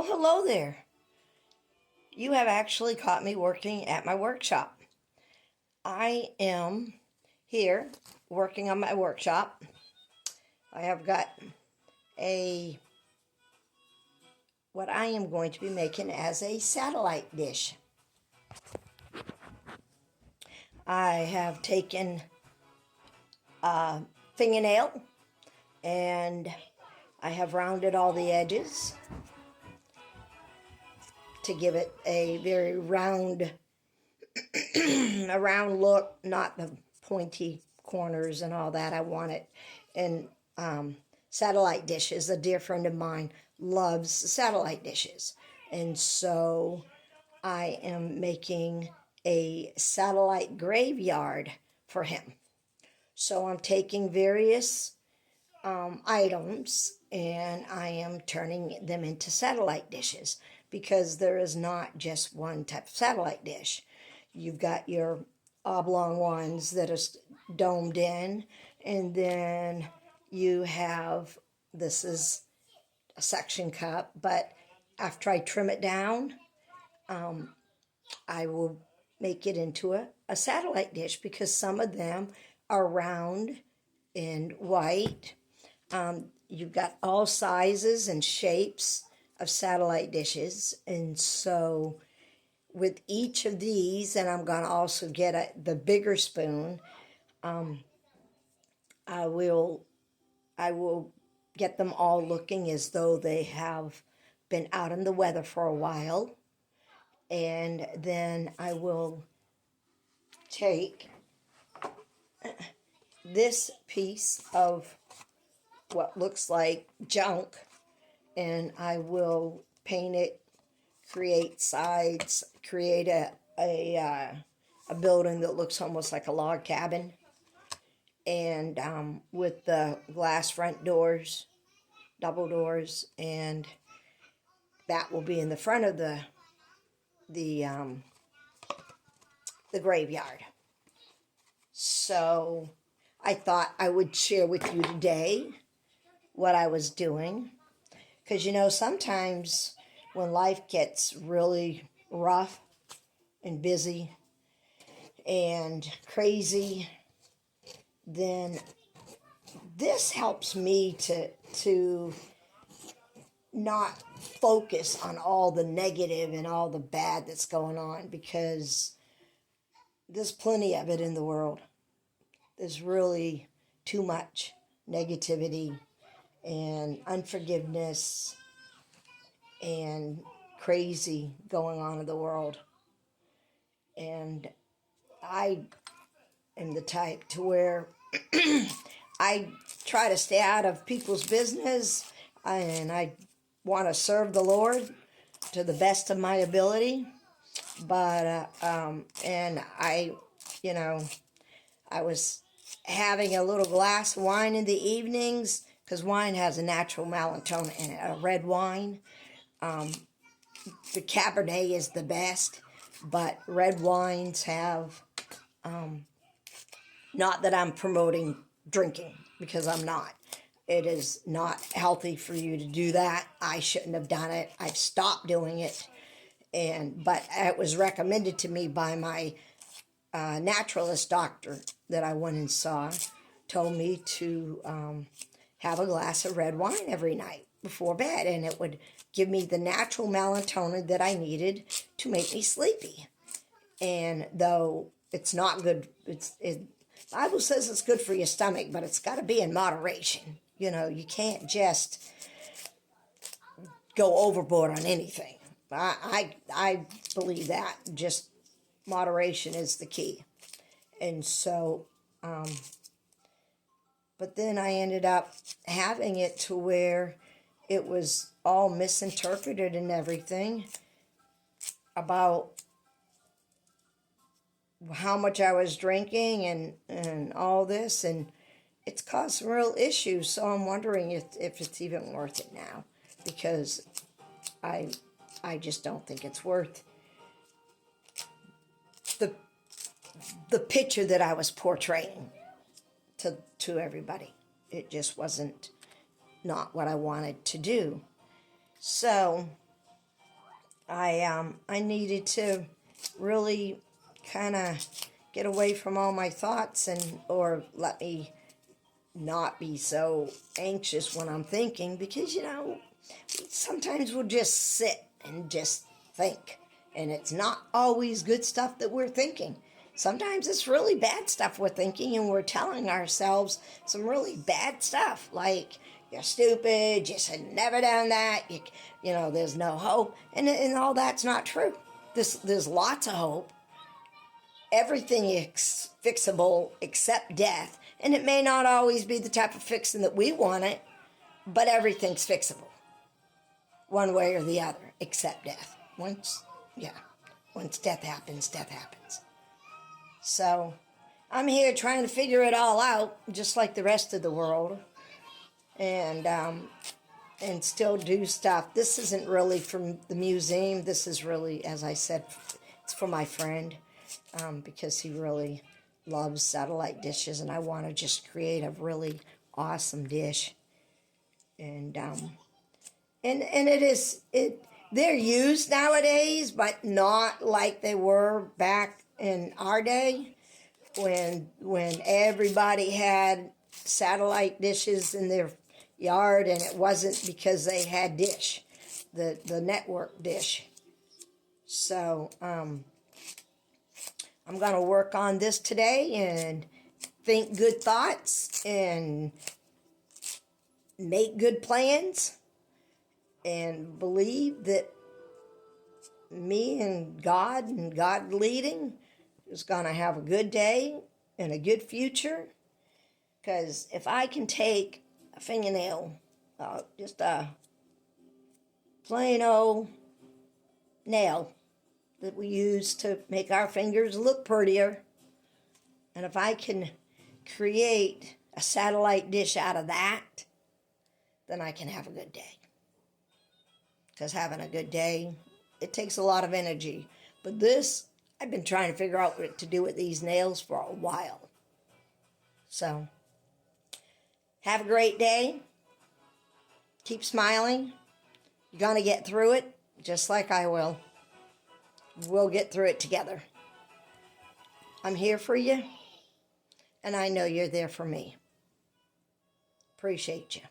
Well, hello there. You have actually caught me working at my workshop. I am here working on my workshop. I have got a what I am going to be making as a satellite dish. I have taken a fingernail and I have rounded all the edges to give it a very round a round look, not the pointy corners and all that. I want it in satellite dishes. A dear friend of mine loves satellite dishes. And so I am making a satellite graveyard for him. So I'm taking various items and I am turning them into satellite dishes because there is not just one type of satellite dish. You've got your oblong ones that are domed in, and then you have this is a section cup, but after I trim it down, I will make it into a satellite dish because some of them are round and white. You've got all sizes and shapes of satellite dishes, and so with each of these, and I'm going to also get the bigger spoon. I will get them all looking as though they have been out in the weather for a while, and then I will take this piece of what looks like junk and I will paint it, create sides, create a building that looks almost like a log cabin, and with the glass front doors, double doors, and that will be in the front of the the graveyard. So I thought I would share with you today what I was doing, because sometimes when life gets really rough and busy and crazy, then this helps me to not focus on all the negative and all the bad that's going on, because there's plenty of it in the world. There's really too much negativity and unforgiveness and crazy going on in the world. And I am the type to where I try to stay out of people's business, and I want to serve the Lord to the best of my ability. But and I was having a little glass of wine in the evenings, because wine has a natural melatonin in it, a red wine. The Cabernet is the best, but red wines have, not that I'm promoting drinking, because I'm not. It is not healthy for you to do that. I shouldn't have done it. I've stopped doing it. But it was recommended to me by my naturalist doctor that I went and saw, told me to have a glass of red wine every night before bed, and it would give me the natural melatonin that I needed to make me sleepy. And though it's not good, the Bible says it's good for your stomach, but it's got to be in moderation. You can't just go overboard on anything. I believe that just moderation is the key. And so, but then I ended up having it to where it was all misinterpreted and everything about how much I was drinking and all this, and it's caused some real issues. So I'm wondering if it's even worth it now, because I just don't think it's worth the picture that I was portraying to everybody. It just wasn't not what I wanted to do. So I needed to really kind of get away from all my thoughts and or let me not be so anxious when I'm thinking, because sometimes we'll just sit and just think, and it's not always good stuff that we're thinking. Sometimes it's really bad stuff we're thinking, and we're telling ourselves some really bad stuff, like you're stupid, you should have never done that, there's no hope, and all that's not true. There's lots of hope. Everything is fixable except death, and it may not always be the type of fixing that we want it, but everything's fixable one way or the other except death. Once death happens, death happens. So I'm here trying to figure it all out, just like the rest of the world, and still do stuff. This isn't really from the museum. This is really, as I said, it's for my friend, because he really loves satellite dishes, and I want to just create a really awesome dish. And they're used nowadays, but not like they were back in our day, when everybody had satellite dishes in their yard, and it wasn't because they had the network dish. So I'm going to work on this today and think good thoughts and make good plans and believe that me and God leading is going to have a good day and a good future. Because if I can take a fingernail, just a plain old nail that we use to make our fingers look prettier, and if I can create a satellite dish out of that, then I can have a good day. Because having a good day, it takes a lot of energy. But this, I've been trying to figure out what to do with these nails for a while. So, have a great day. Keep smiling. You're going to get through it, just like I will. We'll get through it together. I'm here for you, and I know you're there for me. Appreciate you.